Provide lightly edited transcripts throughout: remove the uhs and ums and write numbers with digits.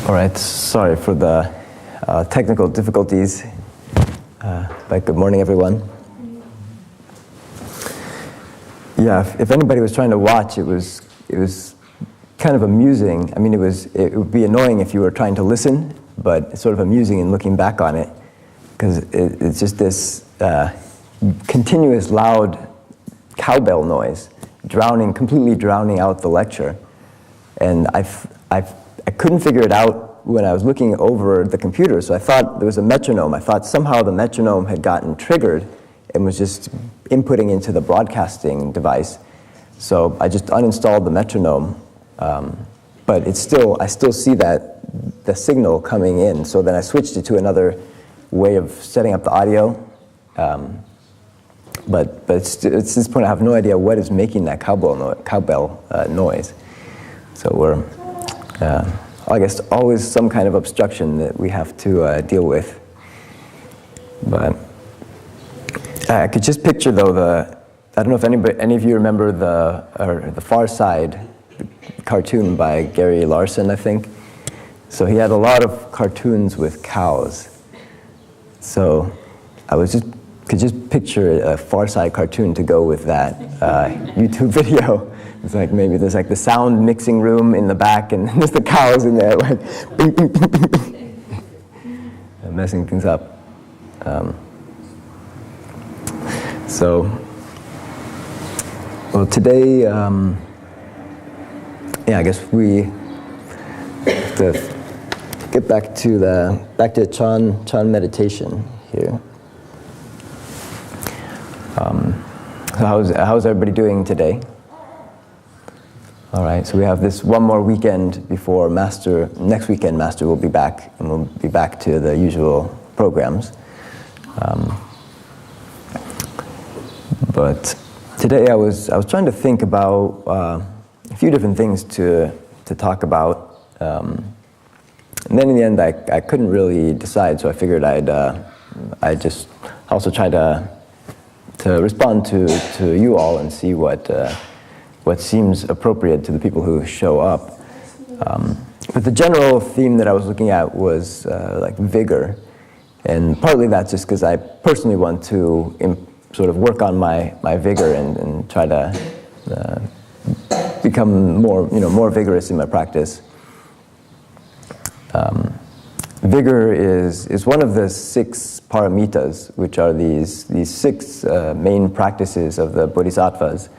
All right, sorry for the technical difficulties, but good morning, everyone. Yeah, if anybody was trying to watch, it was kind of amusing. I mean, it would be annoying if you were trying to listen, but it's sort of amusing in looking back on it, because it's just this continuous loud cowbell noise, completely drowning out the lecture. And I couldn't figure it out when I was looking over the computer, so I thought there was a metronome. I thought somehow the metronome had gotten triggered and was just inputting into the broadcasting device. So I just uninstalled the metronome, but I still see the signal coming in. So then I switched it to another way of setting up the audio. But at this point I have no idea what is making that cowbell noise. So we're, I guess, always some kind of obstruction that we have to deal with. But I could just picture, though, I don't know if any of you remember the Far Side cartoon by Gary Larson, I think. So he had a lot of cartoons with cows. So I could just picture a Far Side cartoon to go with that YouTube video. It's like maybe there's like the sound mixing room in the back, and there's the cows in there, like bing, bing, bing, bing, bing, messing things up. Well, today, I guess we have to get back to Chan meditation here. How's everybody doing today? All right, so we have this one more weekend before next weekend Master will be back, and we'll be back to the usual programs. But today I was trying to think about a few different things to talk about, and then in the end I couldn't really decide, so I figured I'd just also try to respond to you all and see what seems appropriate to the people who show up. But the general theme that I was looking at was like vigor, and partly that's just because I personally want to sort of work on my vigor and try to become more vigorous in my practice. Vigor is one of the 6 paramitas, which are these 6 main practices of the bodhisattvas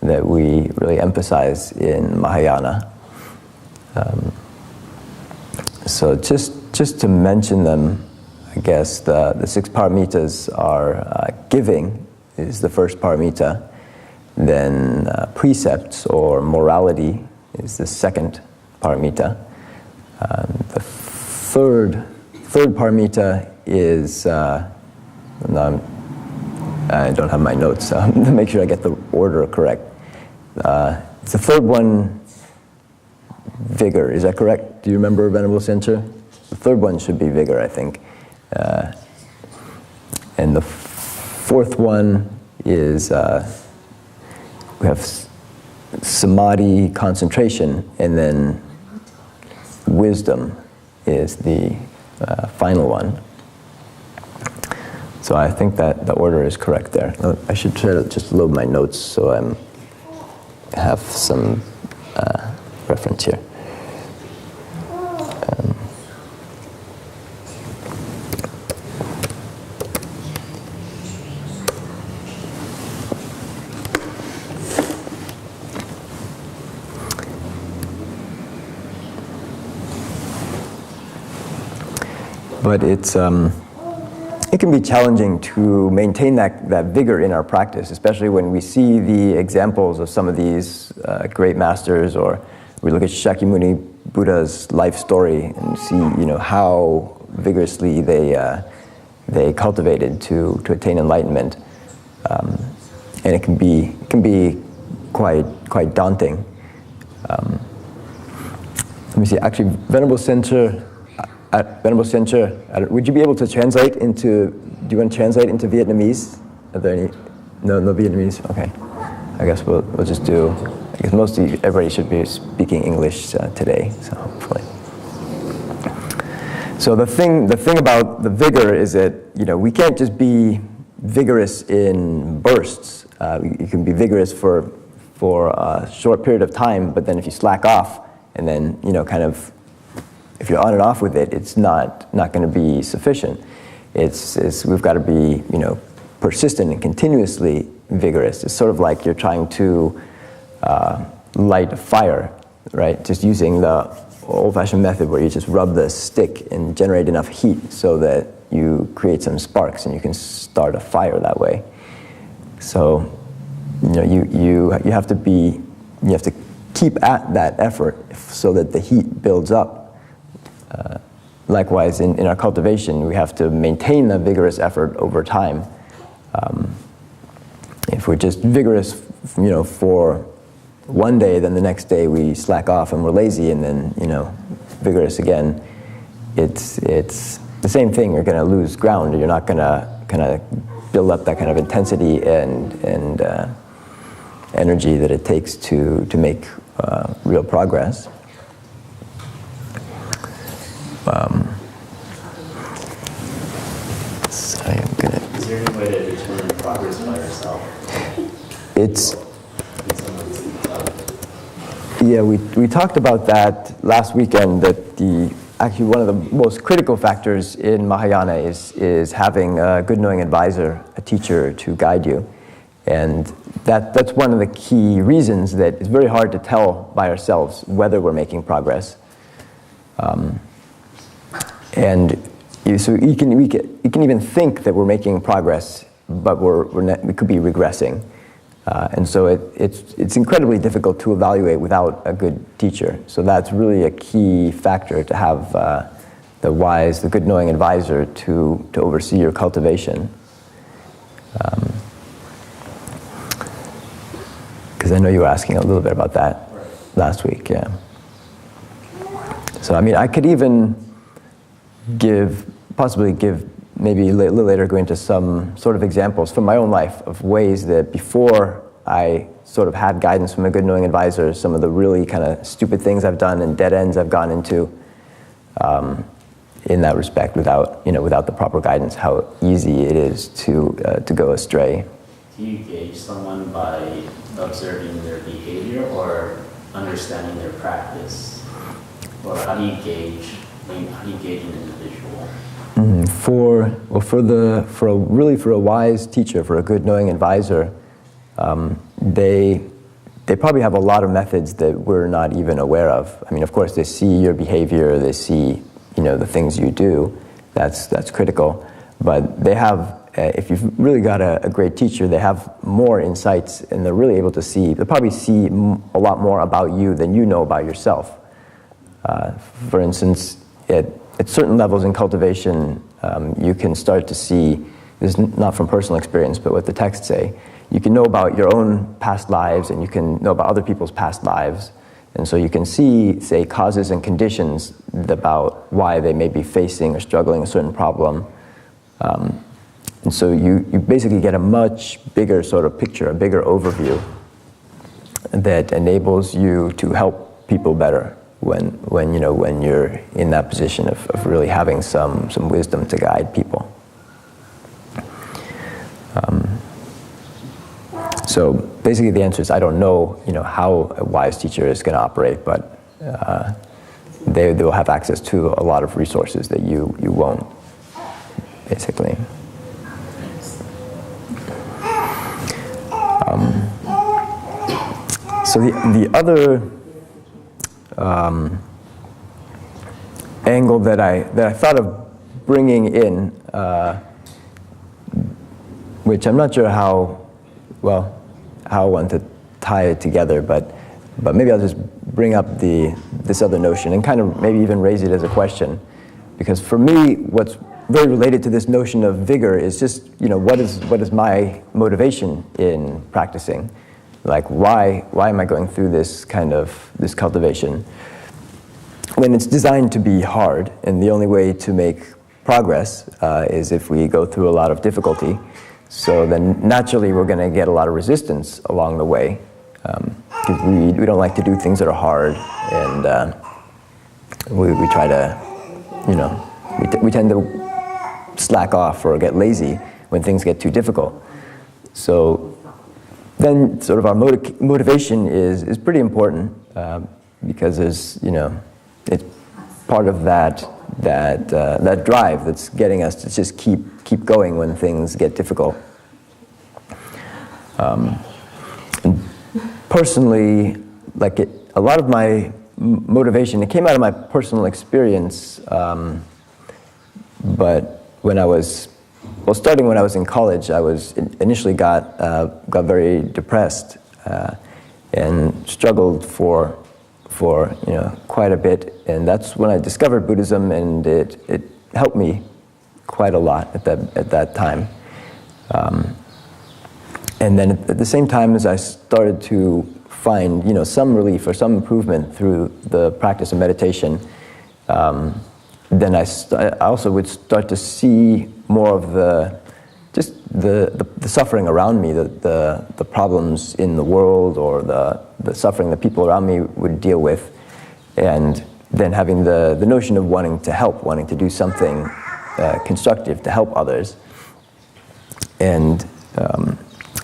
that we really emphasize in Mahayana. So just to mention them, I guess the 6 paramitas are giving is the first paramita, then precepts or morality is the second paramita. The third paramita is, I don't have my notes, so to make sure I get the order correct. It's the third one, vigor, is that correct? Do you remember, Venerable Center? The third one should be vigor, I think. And the fourth one is, we have samadhi, concentration, and then wisdom is the final one. So I think that the order is correct there. I should try to just load my notes so I have some reference here. But it can be challenging to maintain that vigor in our practice, especially when we see the examples of some of these great masters, or we look at Shakyamuni Buddha's life story and see, how vigorously they cultivated to attain enlightenment, and it can be quite daunting. Let me see. Actually, Venerable Center. Would you be able to translate into? Do you want to translate into Vietnamese? Are there any? No Vietnamese. Okay. I guess we'll just do. I guess everybody should be speaking English today. So hopefully. So the thing about the vigor is that, we can't just be vigorous in bursts. You can be vigorous for a short period of time, but then if you slack off, and then, if you're on and off with it, it's not going to be sufficient. We've got to be, persistent and continuously vigorous. It's sort of like you're trying to light a fire, right? Just using the old-fashioned method where you just rub the stick and generate enough heat so that you create some sparks and you can start a fire that way. So, you have to keep at that effort so that the heat builds up. Likewise, in our cultivation, we have to maintain the vigorous effort over time. If we're just vigorous, for one day, then the next day we slack off and we're lazy, and then, vigorous again, it's the same thing. You're going to lose ground. You're not going to kind of build up that kind of intensity and energy that it takes to make real progress. Is there any way to determine progress by yourself? We talked about that last weekend, that actually one of the most critical factors in Mahayana is having a good knowing advisor, a teacher to guide you. And that's one of the key reasons that it's very hard to tell by ourselves whether we're making progress. So we can even think that we're making progress, but we could be regressing. And so it's incredibly difficult to evaluate without a good teacher. So that's really a key factor, to have the good knowing advisor to oversee your cultivation. Because I know you were asking a little bit about that last week, yeah. So I could even possibly give maybe a little later, go into some sort of examples from my own life of ways that before I sort of had guidance from a good knowing advisor, some of the really kind of stupid things I've done and dead ends I've gone into in that respect without the proper guidance, how easy it is to go astray. Do you gauge someone by observing their behavior or understanding their practice? Or how do you gauge an individual? For a wise teacher, for a good knowing advisor, they probably have a lot of methods that we're not even aware of. Of course, they see your behavior, they see the things you do. That's critical. But they have, if you've really got a great teacher, they have more insights, and they're really able to see. They'll probably see a lot more about you than you know about yourself. For instance, at certain levels in cultivation, you can start to see, this is not from personal experience, but what the texts say, you can know about your own past lives, and you can know about other people's past lives. And so you can see, say, causes and conditions about why they may be facing or struggling a certain problem. And so you basically get a much bigger sort of picture, a bigger overview that enables you to help people better when you're in that position of really having some wisdom to guide people. So basically the answer is I don't know how a wise teacher is going to operate, but they will have access to a lot of resources that you won't, basically. So the other angle that I thought of bringing in, which I'm not sure how I want to tie it together, but maybe I'll just bring up this other notion and kind of maybe even raise it as a question, because for me, what's very related to this notion of vigor is just what is my motivation in practicing. Like, why am I going through this cultivation when it's designed to be hard, and the only way to make progress is if we go through a lot of difficulty. So then naturally we're going to get a lot of resistance along the way, because we don't like to do things that are hard, and we try to we tend to slack off or get lazy when things get too difficult. So then sort of our motivation is pretty important because there's, it's part of that drive that's getting us to just keep going when things get difficult. Personally, a lot of my motivation, it came out of my personal experience, but starting when I was in college, I initially got very depressed and struggled for quite a bit, and that's when I discovered Buddhism, and it helped me quite a lot at that time. And then at the same time as I started to find some relief or some improvement through the practice of meditation, then I also would start to see more of the suffering around me, the problems in the world, or the suffering that people around me would deal with, and then having the notion of wanting to help, wanting to do something constructive to help others. And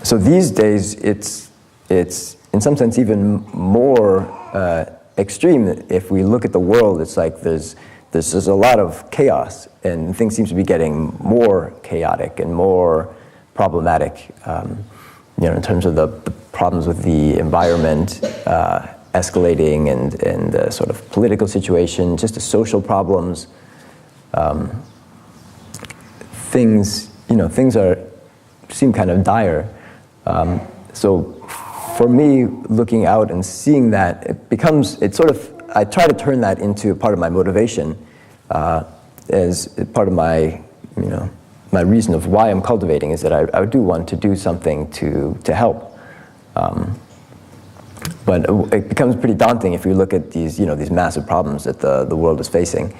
so these days, it's in some sense even more extreme. If we look at the world, it's like there's a lot of chaos, and things seem to be getting more chaotic and more problematic. In terms of the problems with the environment escalating, and the sort of political situation, just the social problems. Things seem kind of dire. So for me, looking out and seeing that, I try to turn that into part of my motivation, as part of my reason of why I'm cultivating, is that I do want to do something to help. But it becomes pretty daunting if you look at these massive problems that the world is facing.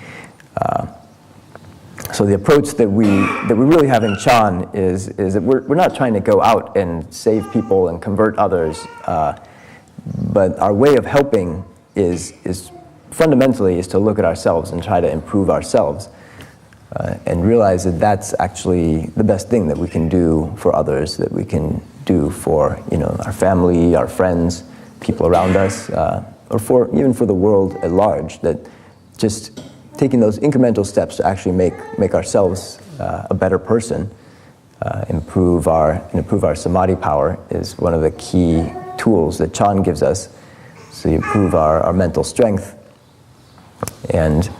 So the approach that we really have in Chan is that we're not trying to go out and save people and convert others, but our way of helping is fundamentally to look at ourselves and try to improve ourselves, and realize that that's actually the best thing that we can do for others, that we can do for our family, our friends, people around us, or even for the world at large. That just taking those incremental steps to actually make ourselves a better person, improve our samadhi power, is one of the key tools that Chan gives us. So you improve our mental strength, and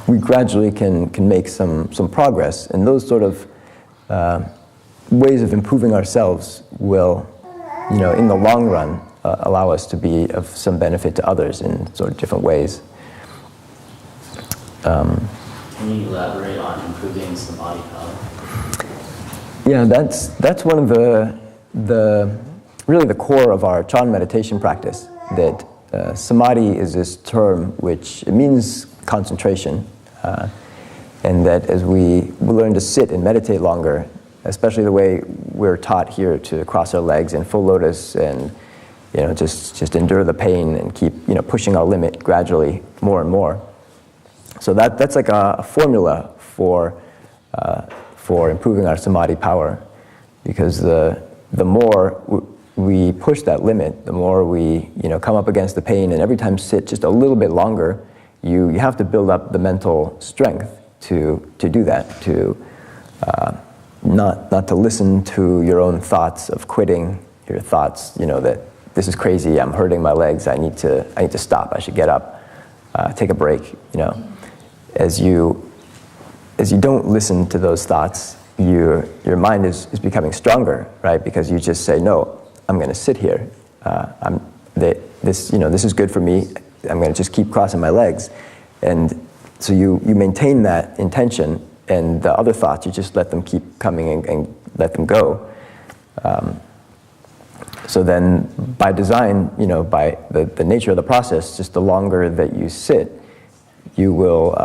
we gradually can make some progress. And those sort of ways of improving ourselves will, in the long run, allow us to be of some benefit to others in sort of different ways. Can you elaborate on improving samadhi power? Yeah, that's one of really the core of our Chan meditation practice. That samadhi is this term which it means concentration, and that as we learn to sit and meditate longer, especially the way we're taught here to cross our legs in full lotus and just endure the pain and keep pushing our limit gradually more and more. So that's like a formula for improving our samadhi power, because the more we push that limit, the more we come up against the pain, and every time sit just a little bit longer, you have to build up the mental strength to do that, to not to listen to your own thoughts of quitting, your thoughts that this is crazy, I'm hurting my legs, I need to stop, I should get up, take a break. As you don't listen to those thoughts, your mind is becoming stronger, right? Because you just say, no, I'm going to sit here. This is good for me. I'm going to just keep crossing my legs. And so you maintain that intention, and the other thoughts, you just let them keep coming and let them go. So then by design, by the nature of the process, just the longer that you sit, you will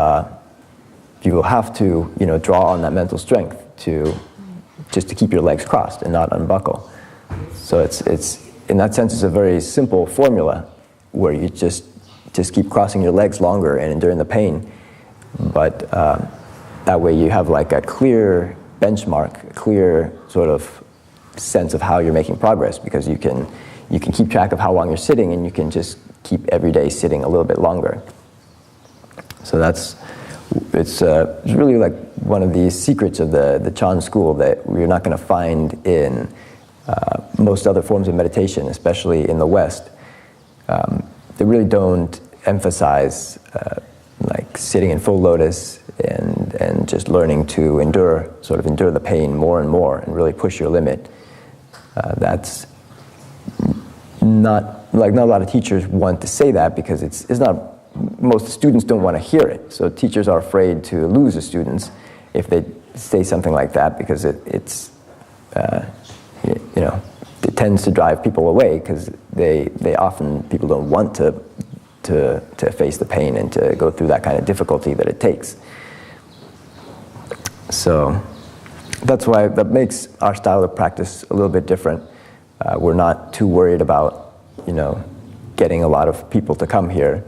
have to draw on that mental strength to keep your legs crossed and not unbuckle. So it's in that sense, it's a very simple formula where you just keep crossing your legs longer and enduring the pain. But That way you have like a clear benchmark, a clear sort of sense of how you're making progress, because you can keep track of how long you're sitting, and you can just keep every day sitting a little bit longer. So it's really like one of the secrets of the Chan school that we're not going to find in most other forms of meditation, especially in the West. They really don't emphasize like sitting in full lotus and just learning to endure the pain more and more and really push your limit. That's not a lot of teachers want to say that, because it's not, most students don't want to hear it. So teachers are afraid to lose the students if they say something like that, because it tends to drive people away, because people don't want to face the pain and to go through that kind of difficulty that it takes. So that's why that makes our style of practice a little bit different. We're not too worried about getting a lot of people to come here,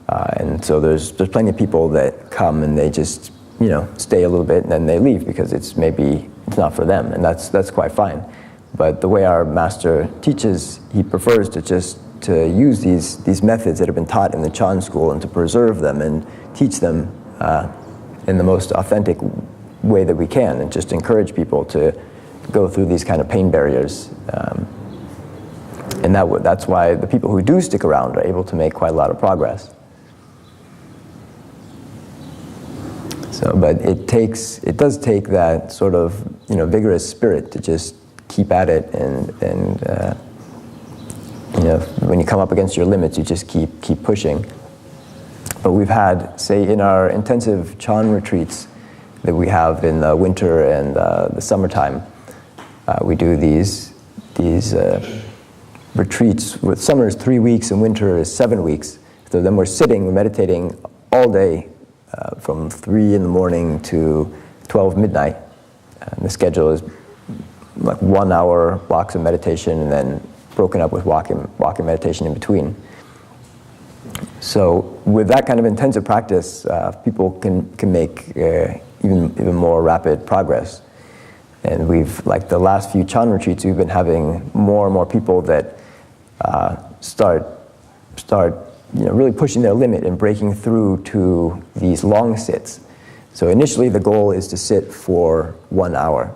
and so there's plenty of people that come and they just stay a little bit and then they leave because it's not for them, and that's quite fine. But the way our master teaches, he prefers to use these methods that have been taught in the Chan school and to preserve them and teach them in the most authentic way that we can, and just encourage people to go through these kind of pain barriers. And that's why the people who do stick around are able to make quite a lot of progress. So, but it does take that sort of vigorous spirit to just keep at it, and when you come up against your limits, you just keep pushing. But we've had, say, in our intensive Chan retreats that we have in the winter and the summertime, we do these retreats. With summer is 3 weeks and winter is 7 weeks. So then we're meditating all day from 3 in the morning to 12 midnight. And the schedule is like 1 hour blocks of meditation, and then broken up with walking meditation in between. So with that kind of intensive practice, people can make even more rapid progress. And we've, like the last few Chan retreats, we've been having more and more people that start really pushing their limit and breaking through to these long sits. So initially the goal is to sit for 1 hour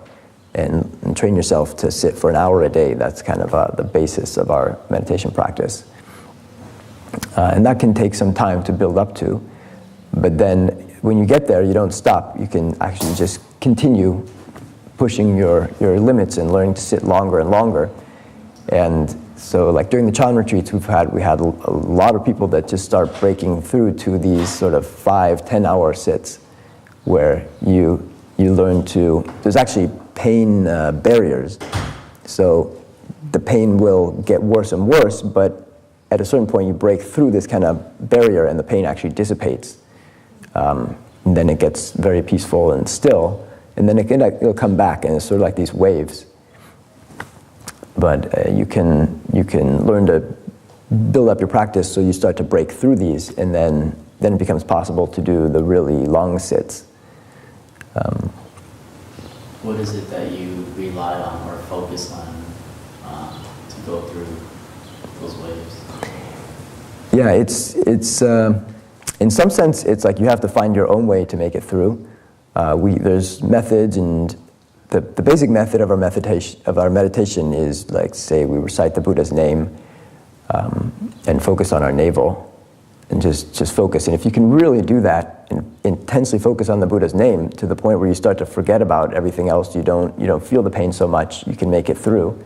and train yourself to sit for an hour a day. That's kind of the basis of our meditation practice. And that can take some time to build up to. But then when you get there, you don't stop. You can actually just continue pushing your limits and learning to sit longer and longer. And so like during the Chan retreats, we had a lot of people that just start breaking through to these sort of 5-10 hour sits where you learn to, there's actually pain barriers. So the pain will get worse and worse, but at a certain point you break through this kind of barrier and the pain actually dissipates. And then it gets very peaceful and still, and then it'll come back, and it's sort of like these waves. But you can learn to build up your practice so you start to break through these, and then it becomes possible to do the really long sits. What is it that you rely on or focus on to go through those waves? Yeah, it's in some sense it's like you have to find your own way to make it through. There's methods, and the basic method of our meditation is, like, say we recite the Buddha's name and focus on our navel and just focus. And if you can really do that and intensely focus on the Buddha's name to the point where you start to forget about everything else, you don't feel the pain so much, you can make it through.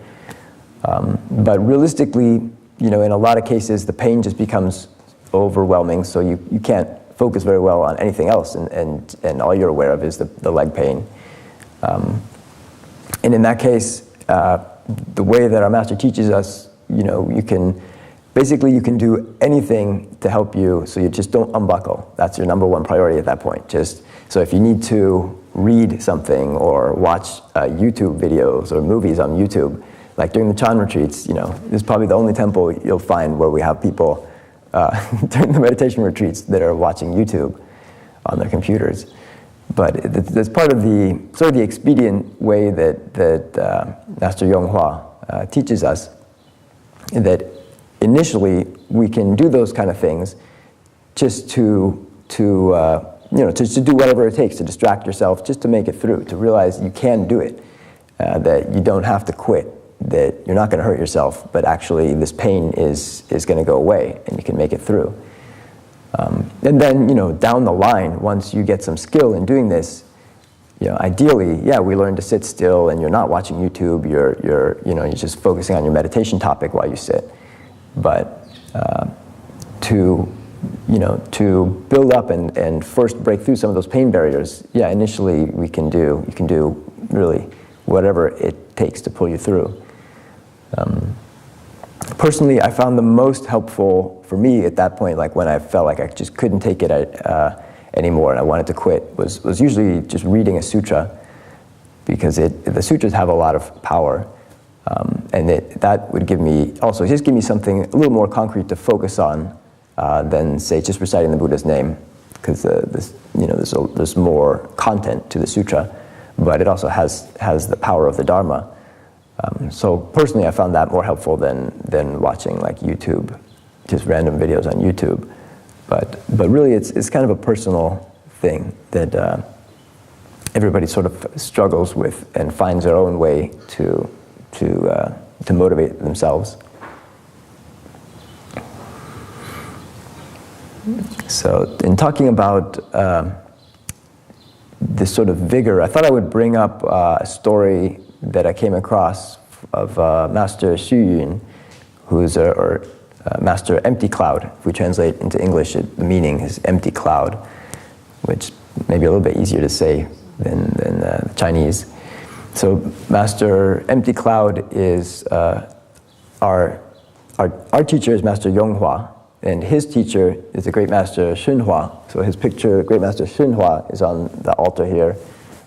But realistically, in a lot of cases, the pain just becomes overwhelming, so you can't focus very well on anything else, and all you're aware of is the leg pain. And in that case, the way that our master teaches us, you can do anything to help you, so you just don't unbuckle. That's your number one priority at that point. So if you need to read something or watch YouTube videos or movies on YouTube, like during the Chan retreats, this is probably the only temple you'll find where we have people during the meditation retreats that are watching YouTube on their computers. that's part of the sort of the expedient way that Master YongHua teaches us, that initially we can do those kind of things just to do whatever it takes to distract yourself, just to make it through, to realize you can do it, that you don't have to quit, that you're not going to hurt yourself, but actually this pain is going to go away and you can make it through. And then, down the line, once you get some skill in doing this, ideally, we learn to sit still and you're not watching YouTube, you're just focusing on your meditation topic while you sit. But to build up and first break through some of those pain barriers, initially you can do really whatever it takes to pull you through. Personally, I found the most helpful for me at that point, like when I felt like I just couldn't take it anymore and I wanted to quit, was usually just reading a sutra, because the sutras have a lot of power, and that would give me something a little more concrete to focus on than, say, just reciting the Buddha's name, because there's more content to the sutra, but it also has the power of the Dharma. So personally, I found that more helpful than watching like YouTube, just random videos on YouTube. But really, it's kind of a personal thing that everybody sort of struggles with and finds their own way to motivate themselves. So in talking about this sort of vigor, I thought I would bring up a story that I came across of Master Hsu Yun, who is Master Empty Cloud. If we translate into English, the meaning is empty cloud, which may be a little bit easier to say than Chinese. So Master Empty Cloud is our teacher is Master YongHua, and his teacher is the Great Master Hsu Yun. So his picture, Great Master Hsu Yun, is on the altar here,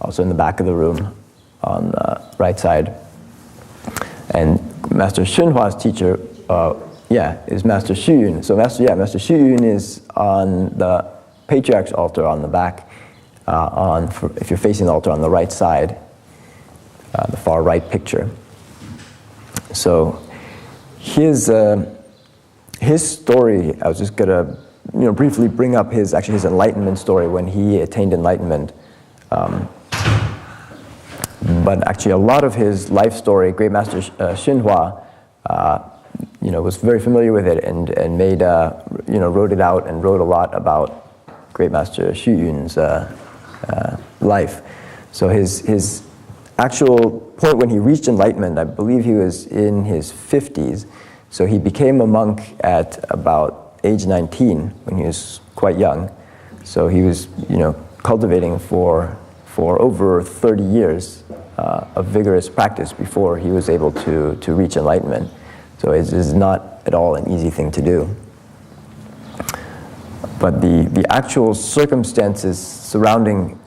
also in the back of the room on the right side. And Master Hsu Yun's teacher, is Master Hsu Yun. So Master Hsu Yun is on the Patriarch's altar on the back, if you're facing the altar on the right side, the far right picture. So his story, I was just gonna briefly bring up his enlightenment story when he attained enlightenment. But actually, a lot of his life story, Great Master Hsu Yun, was very familiar with it and made wrote it out and wrote a lot about Great Master Hsu Yun's life. So his actual point when he reached enlightenment, I believe he was in his 50s. So he became a monk at about age 19 when he was quite young. So he was cultivating for over 30 years of vigorous practice before he was able to reach enlightenment. So it is not at all an easy thing to do. But the actual circumstances surrounding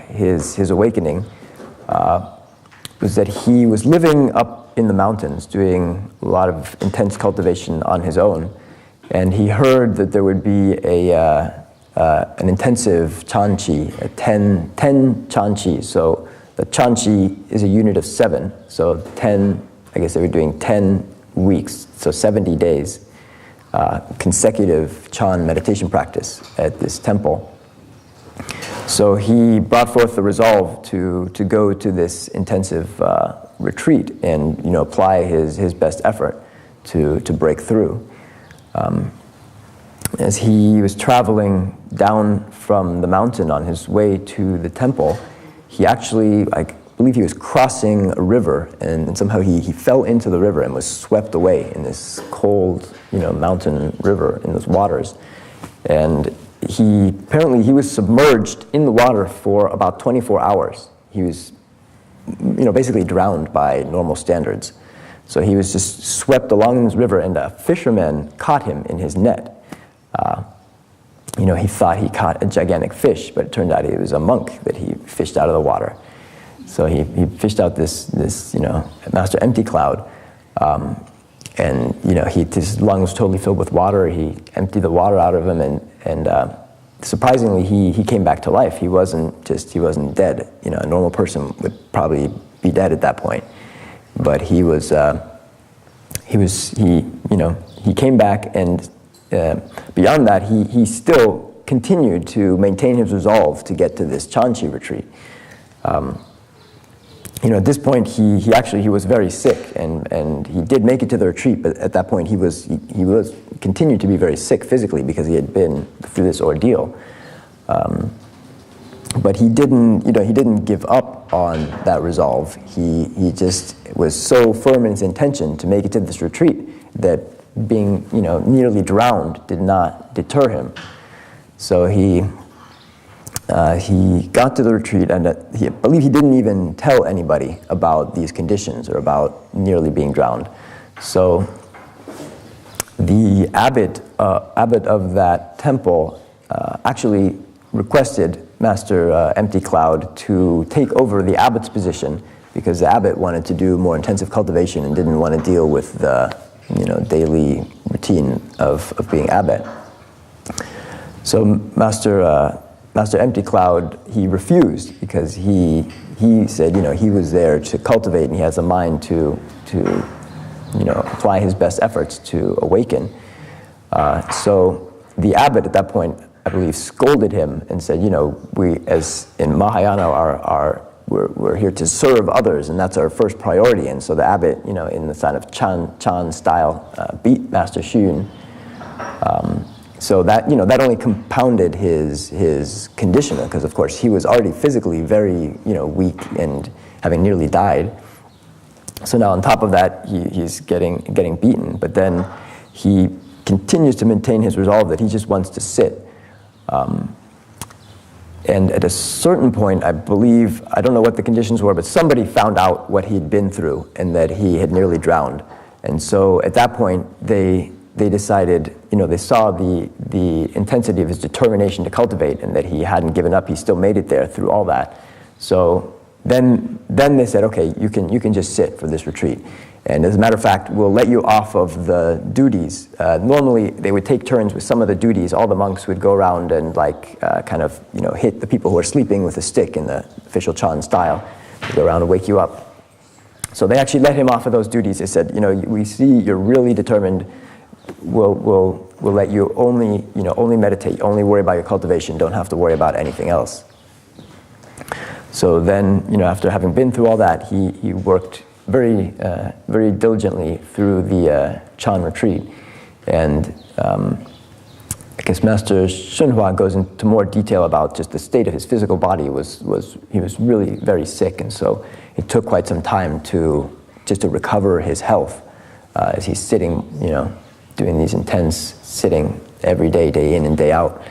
his awakening was that he was living up in the mountains doing a lot of intense cultivation on his own, and he heard that there would be an intensive chanchi, 10 chanchi. So the chanchi is a unit of 7. So 10, I guess they were doing 10 weeks, so 70 days, consecutive Chan meditation practice at this temple. So he brought forth the resolve to go to this intensive retreat and apply his best effort to break through. As he was traveling down from the mountain on his way to the temple, he actually, I believe he was crossing a river, and somehow he fell into the river and was swept away in this cold, mountain river in those waters. And he was submerged in the water for about 24 hours. He was, basically drowned by normal standards. So he was just swept along this river, and a fisherman caught him in his net. He thought he caught a gigantic fish, but it turned out it was a monk that he fished out of the water. So he fished out this Master Empty Cloud, and his lung was totally filled with water. He emptied the water out of him, and surprisingly, he came back to life. He wasn't dead. You know, a normal person would probably be dead at that point. But he came back, and beyond that, he still continued to maintain his resolve to get to this Chanchi retreat. You know, at this point, he was very sick, and he did make it to the retreat. But at that point, he continued to be very sick physically because he had been through this ordeal. But he didn't give up on that resolve. He just was so firm in his intention to make it to this retreat that being, you know, nearly drowned did not deter him. So he got to the retreat, and I believe he didn't even tell anybody about these conditions or about nearly being drowned. So the abbot of that temple actually requested Master Empty Cloud to take over the abbot's position, because the abbot wanted to do more intensive cultivation and didn't want to deal with the, you know, daily routine of being abbot. So Master Empty Cloud, he refused, because he said, you know, he was there to cultivate, and he has a mind to you know, apply his best efforts to awaken. So the abbot at that point, I believe, scolded him and said, you know, we as in Mahayana we're here to serve others, and that's our first priority. And so the abbot, you know, in the sign of Chan style, beat Master Hsu Yun. So that, you know, that only compounded his condition, because of course he was already physically very, you know, weak and having nearly died. So now on top of that, he's getting beaten. But then he continues to maintain his resolve that he just wants to sit. And at a certain point, I believe, I don't know what the conditions were, but somebody found out what he'd been through and that he had nearly drowned. And so at that point, they decided, you know, they saw the intensity of his determination to cultivate, and that he hadn't given up. He still made it there through all that. So then they said, okay, you can just sit for this retreat. And as a matter of fact, we'll let you off of the duties. Normally, they would take turns with some of the duties. All the monks would go around and kind of, you know, hit the people who are sleeping with a stick in the official Chan style. They'd go around and wake you up. So they actually let him off of those duties. They said, you know, we see you're really determined. We'll let you only meditate, only worry about your cultivation. Don't have to worry about anything else. So then, you know, after having been through all that, he worked very diligently through the Chan retreat. And I guess Master YongHua goes into more detail about just the state of his physical body. He was really very sick, and so it took quite some time to recover his health as he's sitting, you know, doing these intense sitting every day, day in and day out.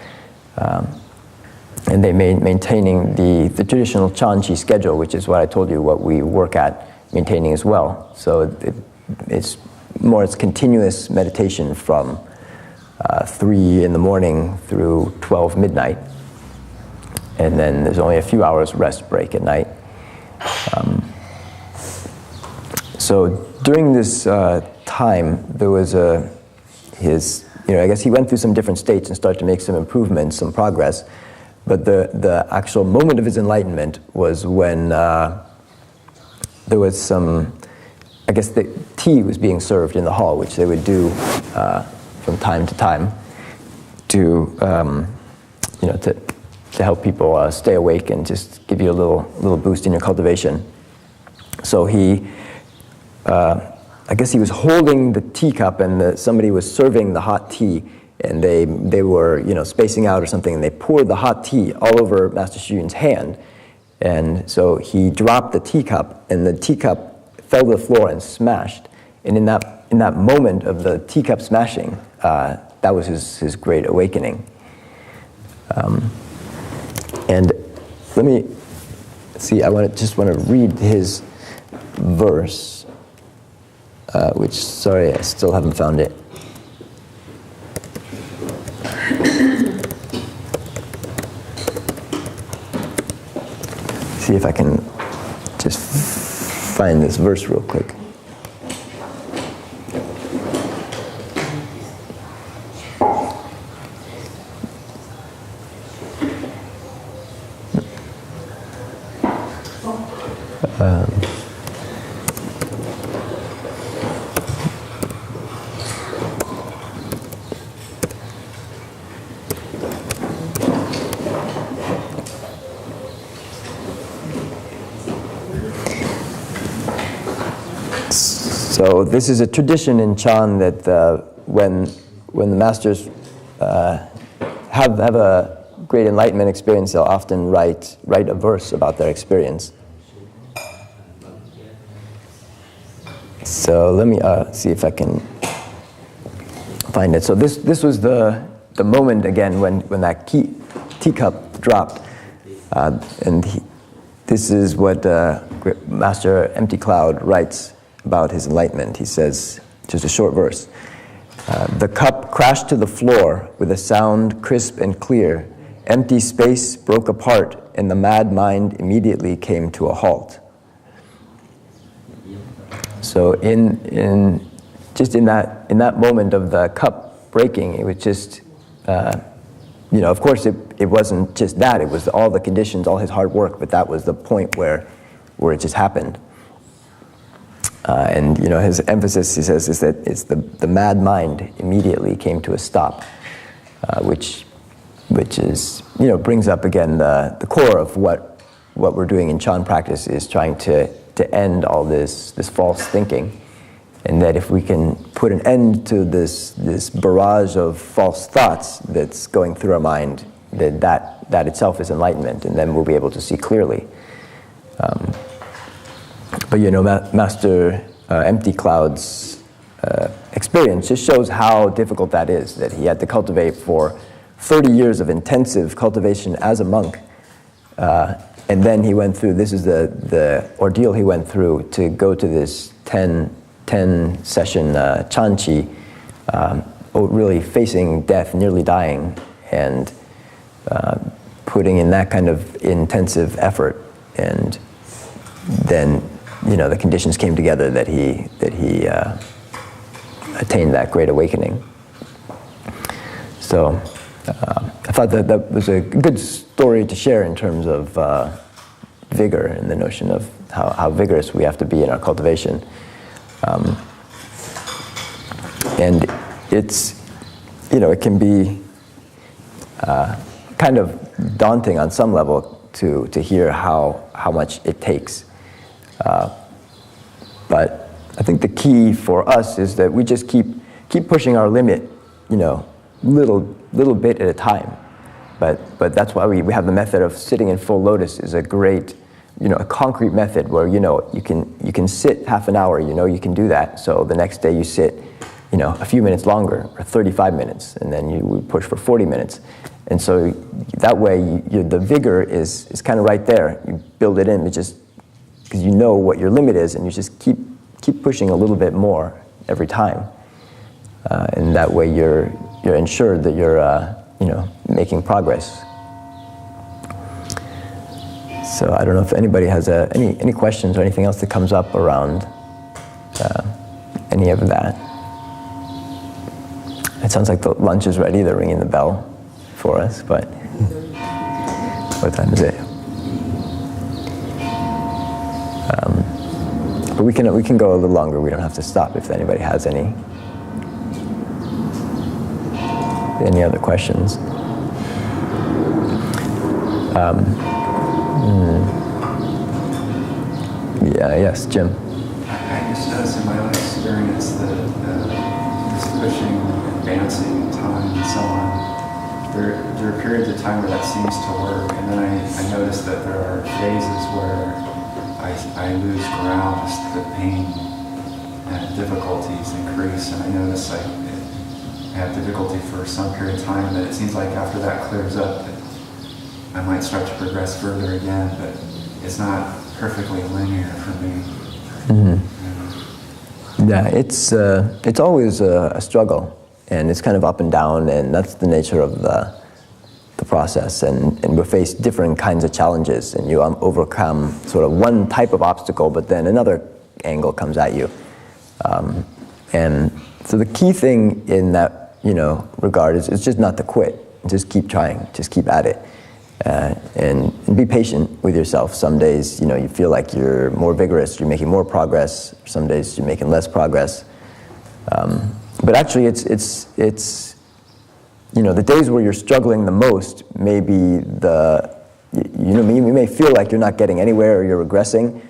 And they maintaining the traditional Chanchi schedule, which is what I told you, what we work at maintaining as well. So it's continuous meditation from 3 in the morning through 12 midnight. And then there's only a few hours rest break at night. So during this time, there was I guess he went through some different states and started to make some improvements, some progress. But the actual moment of his enlightenment was when there was some, I guess the tea was being served in the hall, which they would do from time to time to help people stay awake and just give you a little boost in your cultivation. So I guess he was holding the teacup, and somebody was serving the hot tea, and they were, you know, spacing out or something, and they poured the hot tea all over Master Hsu Yun's hand. And so he dropped the teacup, and the teacup fell to the floor and smashed. And in that moment of the teacup smashing, that was his great awakening. And let me see. I just want to read his verse, which, sorry, I still haven't found it. See if I can just find this verse real quick. So this is a tradition in Chan that when the masters have a great enlightenment experience, they'll often write a verse about their experience. So let me see if I can find it. So this was the moment again when that teacup dropped, this is what Master Empty Cloud writes about his enlightenment. He says, just a short verse, the cup crashed to the floor with a sound crisp and clear. Empty space broke apart, and the mad mind immediately came to a halt. So in that moment of the cup breaking, it was just, of course it wasn't just that, it was all the conditions, all his hard work, but that was the point where it just happened. And his emphasis, he says, is that it's the mad mind immediately came to a stop, which is, brings up again the core of what we're doing in Chan practice, is trying to end all this false thinking, and that if we can put an end to this barrage of false thoughts that's going through our mind, that itself is enlightenment, and then we'll be able to see clearly. But Master Empty Cloud's experience just shows how difficult that is, that he had to cultivate for 30 years of intensive cultivation as a monk. And then he went through, this is the ordeal he went through to go to this 10 session chanchi, really facing death, nearly dying, and putting in that kind of intensive effort. And then the conditions came together that he attained that great awakening. So I thought that was a good story to share in terms of vigor and the notion of how vigorous we have to be in our cultivation. And it's, it can be kind of daunting on some level to hear how much it takes. But I think the key for us is that we just keep pushing our limit, little bit at a time. But that's why we have the method of sitting in full lotus is a great, a concrete method where you can sit half an hour, you can do that. So the next day you sit, a few minutes longer, or 35 minutes, and then you push for 40 minutes. And so that way the vigor is kind of right there. You build it in, because you know what your limit is, and you just keep pushing a little bit more every time. And that way you're ensured that you're making progress. So I don't know if anybody has any questions or anything else that comes up around any of that. It sounds like the lunch is ready. They're ringing the bell for us, but what time is it? But we can go a little longer. We don't have to stop if anybody has any other questions. Yes, Jim. I just noticed in my own experience that this pushing, advancing time, and so on, there are periods of time where that seems to work, and then I noticed that there are phases where I lose ground as the pain and difficulties increase, and I notice I have difficulty for some period of time, but it seems like after that clears up, that I might start to progress further again, but it's not perfectly linear for me. Mm-hmm. Yeah, it's always a struggle, and it's kind of up and down, and that's the nature of the process, and we face different kinds of challenges, and you overcome sort of one type of obstacle, but then another angle comes at you. And so the key thing in that regard is just not to quit, just keep trying, just keep at it. and be patient with yourself. Some days, you feel like you're more vigorous, you're making more progress. Some days you're making less progress. But actually, it's the days where you're struggling the most may be you may feel like you're not getting anywhere or you're regressing,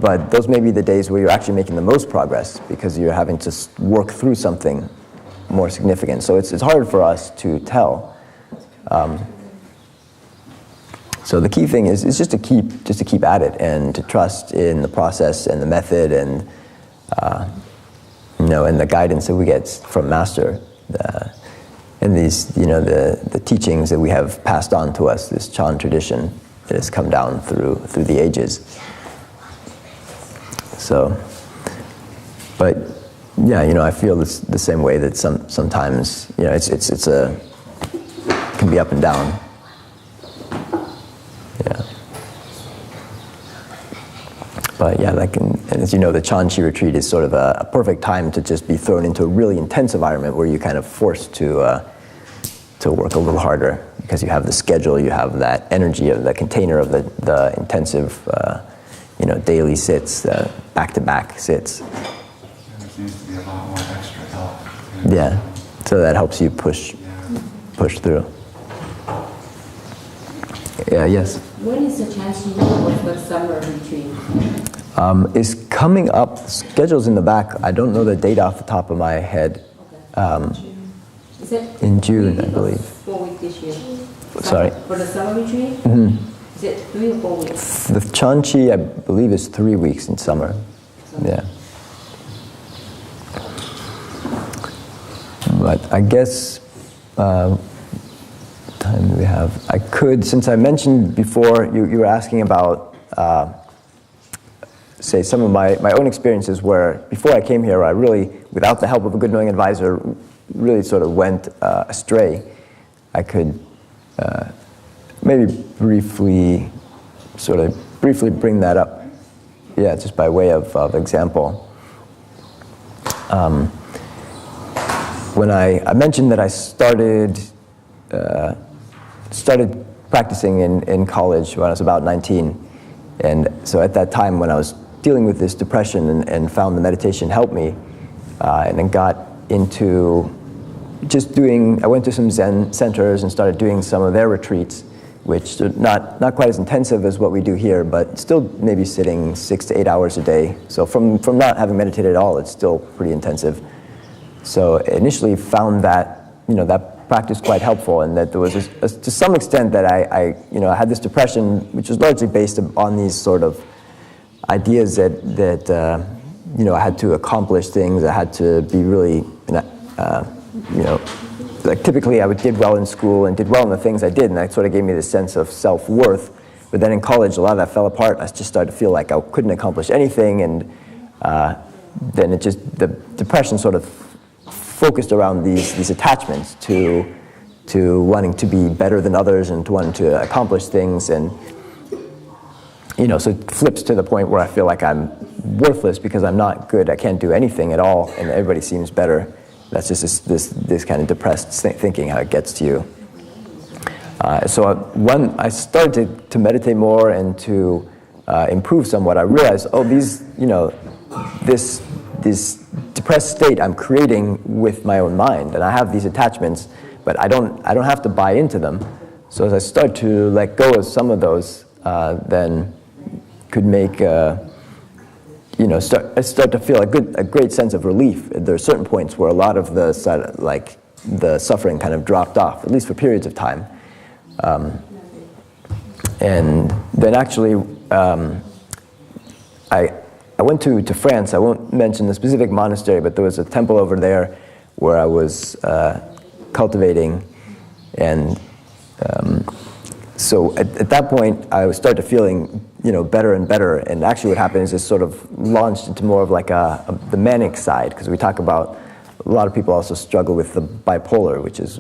but those may be the days where you're actually making the most progress because you're having to work through something more significant. So it's hard for us to tell. So the key thing is just to keep at it and to trust in the process and the method and and the guidance that we get from Master. And these, the teachings that we have passed on to us, this Chan tradition that has come down through the ages. So, but yeah, I feel the same way that sometimes, it's can be up and down. Yeah. But yeah, and as you know, the Chan Chi retreat is sort of a perfect time to just be thrown into a really intense environment where you're kind of forced to work a little harder because you have the schedule, you have that energy of the container of the intensive, daily sits, back-to-back sits. There seems to be a lot more extra help. Yeah, so that helps you push through. Yeah, yes? When is the Chan Chi Yun for the summer retreat? It's coming up. Schedule's in the back. I don't know the date off the top of my head. Is it In June, 3 I believe. 4 weeks this year? Sorry? For the summer retreat? Mm-hmm. Is it 3 or 4 weeks? The Chan Chi, I believe, is 3 weeks in summer. Yeah. But I guess, time do we have? I could, since I mentioned before, you were asking about, say, some of my own experiences where before I came here, I really, without the help of a good knowing advisor, really sort of went astray. I could maybe briefly bring that up. Yeah, just by way of example. When I mentioned that I started practicing in college when I was about 19. And so at that time when I was dealing with this depression and found the meditation helped me, and then got into I went to some Zen centers and started doing some of their retreats, which are not quite as intensive as what we do here, but still maybe sitting 6 to 8 hours a day. So from not having meditated at all, it's still pretty intensive. So initially found that, that practice quite helpful, and that there was to some extent that I had this depression, which was largely based on these sort of ideas that I had to accomplish things, I had to be really, like typically I did well in school and did well in the things I did, and that sort of gave me this sense of self-worth. But then in college, a lot of that fell apart, and I just started to feel like I couldn't accomplish anything, and then the depression sort of focused around these attachments to wanting to be better than others and to wanting to accomplish things, and so it flips to the point where I feel like I'm worthless because I'm not good, I can't do anything at all, and everybody seems better. That's just this kind of depressed thinking, how it gets to you. So when I started to meditate more and to improve somewhat, I realized, this depressed state I'm creating with my own mind, and I have these attachments, but I don't have to buy into them. So as I start to let go of some of those, then could make start to feel a great sense of relief. There are certain points where a lot of the suffering kind of dropped off, at least for periods of time. And then actually, I went to France. I won't mention the specific monastery, but there was a temple over there where I was cultivating, and so at that point, I started feeling better and better. And actually, what happened is it sort of launched into more of like the manic side, because we talk about a lot of people also struggle with the bipolar, which is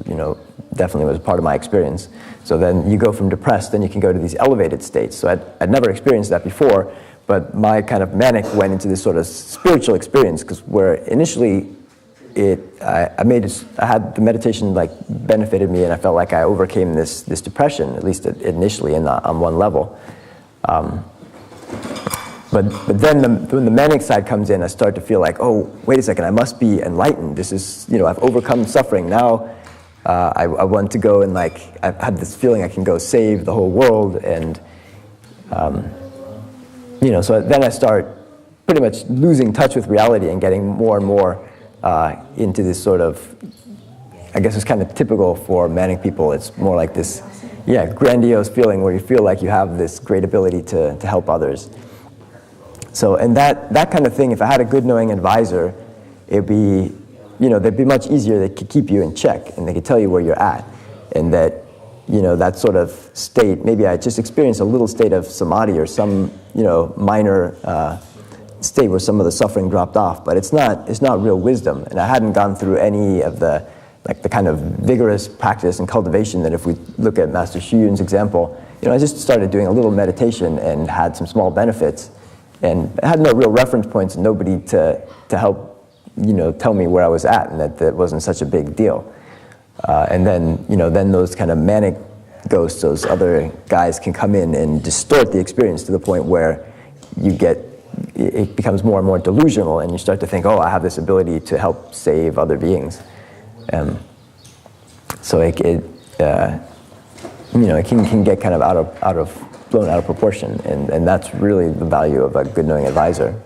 definitely was part of my experience. So then you go from depressed, then you can go to these elevated states. So I'd never experienced that before. But my kind of manic went into this sort of spiritual experience, because where initially I had the meditation like benefited me, and I felt like I overcame this depression, at least initially on one level. But then when the manic side comes in, I start to feel like, oh, wait a second, I must be enlightened. This is, I've overcome suffering. Now I want to go and I've had this feeling I can go save the whole world. And, so then I start pretty much losing touch with reality and getting more and more into this sort of, I guess it's kind of typical for manic people. It's more like this, grandiose feeling where you feel like you have this great ability to help others. So, and that kind of thing, if I had a good knowing advisor, it'd be, they'd be much easier. They could keep you in check, and they could tell you where you're at. And that, that sort of state, maybe I just experienced a little state of samadhi or some, minor state where some of the suffering dropped off, but it's not real wisdom. And I hadn't gone through any of the kind of vigorous practice and cultivation that if we look at Master Hsu Yun's example, I just started doing a little meditation and had some small benefits. And I had no real reference points, and nobody to help, tell me where I was at, and that wasn't such a big deal. And then, then those kind of manic ghosts, those other guys can come in and distort the experience to the point where it becomes more and more delusional, and you start to think, oh, I have this ability to help save other beings. So it can get kind of blown out of proportion, and that's really the value of a good knowing advisor.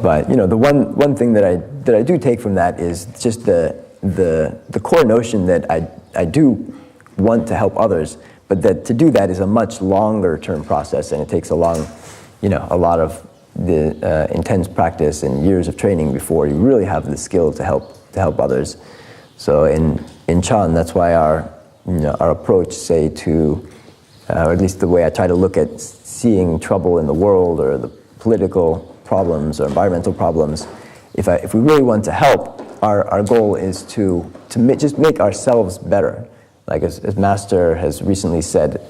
But the one thing that I do take from that is just the core notion that I do want to help others, but that to do that is a much longer term process, and it takes a lot of the intense practice and years of training before you really have the skill to help others. So in Chan, that's why our approach, say, to or at least the way I try to look at seeing trouble in the world or the political problems or environmental problems, if we really want to help, our goal is to just make ourselves better. Like as Master has recently said,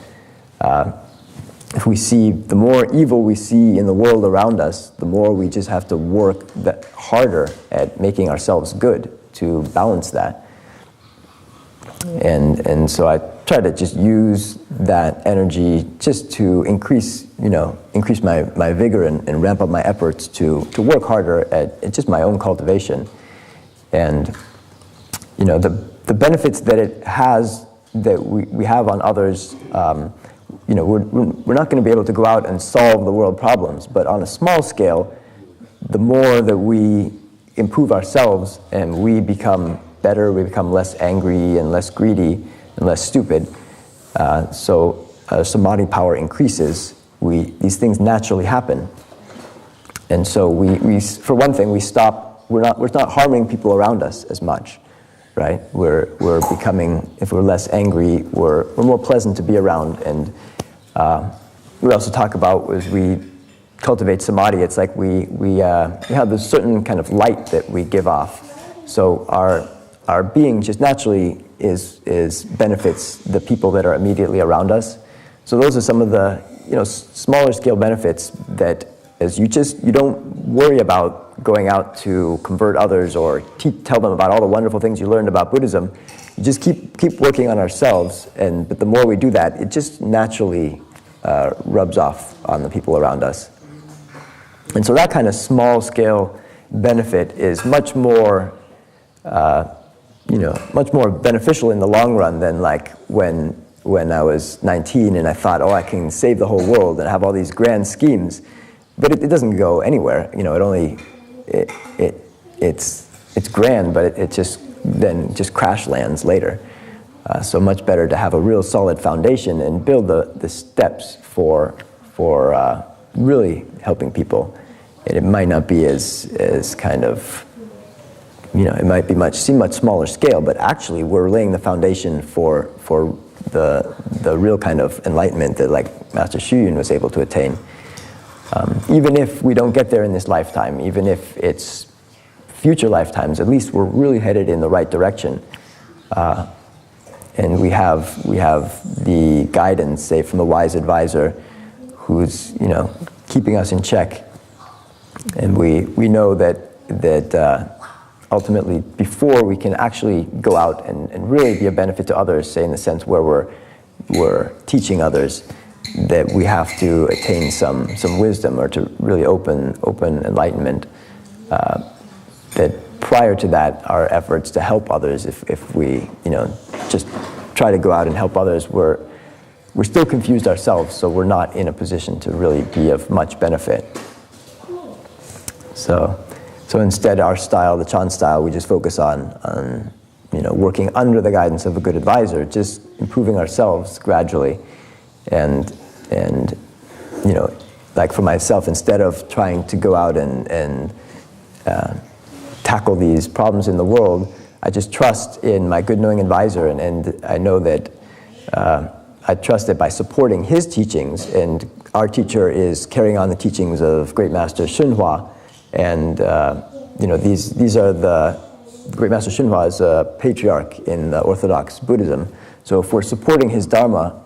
if we see, the more evil we see in the world around us, the more we just have to work harder at making ourselves good to balance that. And so I try to just use that energy just to increase my vigor and ramp up my efforts to work harder at just my own cultivation. And the benefits that it has, that we have on others, we're not going to be able to go out and solve the world problems, but on a small scale, the more that we improve ourselves and we become better, we become less angry and less greedy and less stupid. So samadhi power increases. These things naturally happen, and so we for one thing, we're not harming people around us as much, right? We're becoming, if we're less angry, we're more pleasant to be around. And we also talk about, as we cultivate samadhi, it's like we have this certain kind of light that we give off. So our being just naturally is benefits the people that are immediately around us. So those are some of the smaller scale benefits that as you don't worry about going out to convert others or tell them about all the wonderful things you learned about Buddhism. You just keep working on ourselves, but the more we do that, it just naturally rubs off on the people around us. And so that kind of small scale benefit is much more much more beneficial in the long run than like when I was 19 and I thought, oh, I can save the whole world and have all these grand schemes, but it doesn't go anywhere. It's grand, but it just crash lands later. So much better to have a real solid foundation and build the steps for really helping people. And it might not be as kind of, it might be seem much smaller scale, but actually we're laying the foundation for the real kind of enlightenment that like Master Hsu Yun was able to attain. Even if we don't get there in this lifetime, even if it's future lifetimes, at least we're really headed in the right direction. And we have the guidance, say, from the wise advisor who's, keeping us in check. And we know that ultimately, before we can actually go out and really be a benefit to others, say in the sense where we're teaching others, that we have to attain some wisdom or to really open enlightenment. That prior to that, our efforts to help others, if we just try to go out and help others, we're still confused ourselves, so we're not in a position to really be of much benefit. So instead, our style, the Chan style, we just focus on working under the guidance of a good advisor, just improving ourselves gradually, and like for myself, instead of trying to go out and tackle these problems in the world, I just trust in my good knowing advisor, and I know that I trust that by supporting his teachings, and our teacher is carrying on the teachings of Great Master Hsu Yun, and these are the Great Master Hsu Yun is a patriarch in the Orthodox Buddhism. So if we're supporting his Dharma,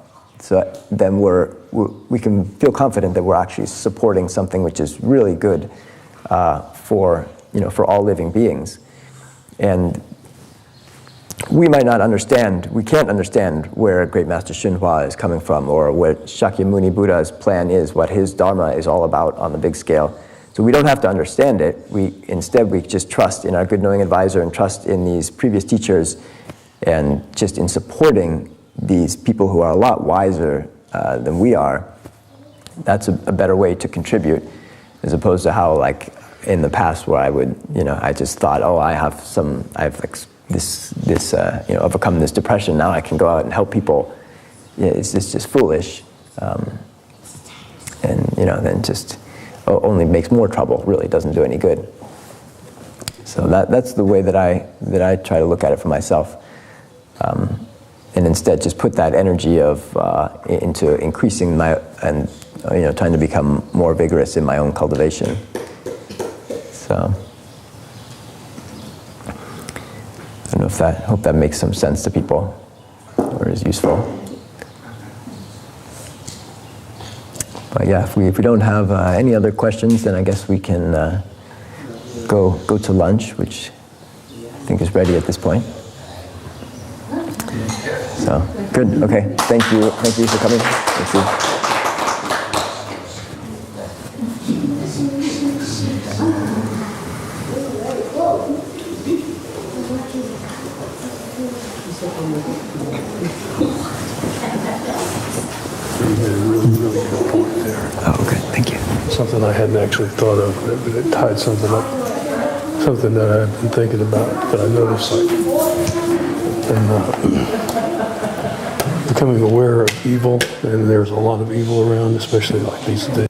then we can feel confident that we're actually supporting something which is really good for all living beings. And we might not understand, we can't understand where Great Master Hsu Yun is coming from, or what Shakyamuni Buddha's plan is, what his Dharma is all about on the big scale. So we don't have to understand it. Instead, we just trust in our good knowing advisor and trust in these previous teachers, and just in supporting these people who are a lot wiser than we are. That's a better way to contribute, as opposed to how, like in the past, where I would, I just thought, oh, I've overcome this depression. Now I can go out and help people. It's just foolish, and then just only makes more trouble. Really doesn't do any good. So that's the way that I try to look at it for myself, and instead just put that energy into increasing trying to become more vigorous in my own cultivation. So I don't know hope that makes some sense to people, or is useful. But yeah, if we don't have any other questions, then I guess we can go to lunch, which I think is ready at this point. So good. Okay. Thank you for coming. Thank you. Something I hadn't actually thought of, but it tied something up, something that I've been thinking about, that I noticed, becoming aware of evil, and there's a lot of evil around, especially like these days.